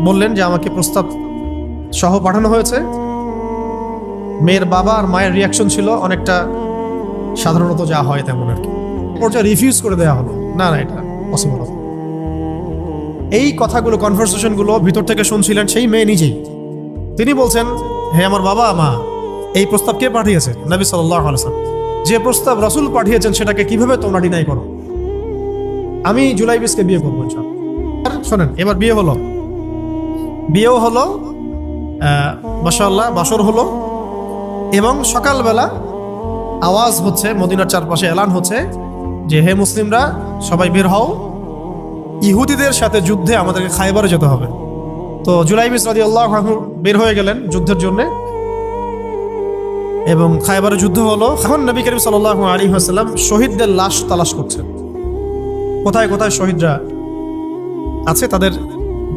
বললেন যে আমাকে প্রস্তাব সহ পাঠানো হয়েছে। মেয়ের বাবা আর মায়ের রিয়াকশন ছিল অনেকটা সাধারণত যা হয় তেমন আর কি। পর্যায়ে রিফিউজ করে দেওয়া হলো, না না এটা পসিবল। এই কথাগুলো, কনভারসেশনগুলো ভিতর থেকে শুনছিলেন সেই মেয়ে নিজেই। তিনি বলছেন, হে আমার বাবা মা, এই প্রস্তাব কে পাঠিয়েছে? নবী সাল্লাল্লাহু আলাইহি ওয়াসাল্লাম। যে প্রস্তাব রাসূল পাঠিয়েছেন সেটাকে কিভাবে তোমরা ডিনাই করো? আমি জুলাইবিসকে বিয়ে করবো ইনশাআল্লাহ। শোনেন, এবার বিয়েও হলো, মাশাআল্লাহ বাসর হলো, এবং সকালবেলা আওয়াজ হচ্ছে, মদিনার চারপাশে এলান হচ্ছে যে হে মুসলিমরা সবাই বের হও, ইহুদিদের সাথে যুদ্ধে আমাদেরকে খায়বারে যেতে হবে। তো জুলাইবিস রাদিয়াল্লাহু আনহু বের হয়ে গেলেন যুদ্ধের জন্য, এবং খায়বারে যুদ্ধ হলো। এখন নবী করিম সাল্লাল্লাহু আলাইহি ওয়াসাল্লাম শহীদদের লাশ তালাশ করছেন, কোথায় কোথায় শহীদরা আছে তাদের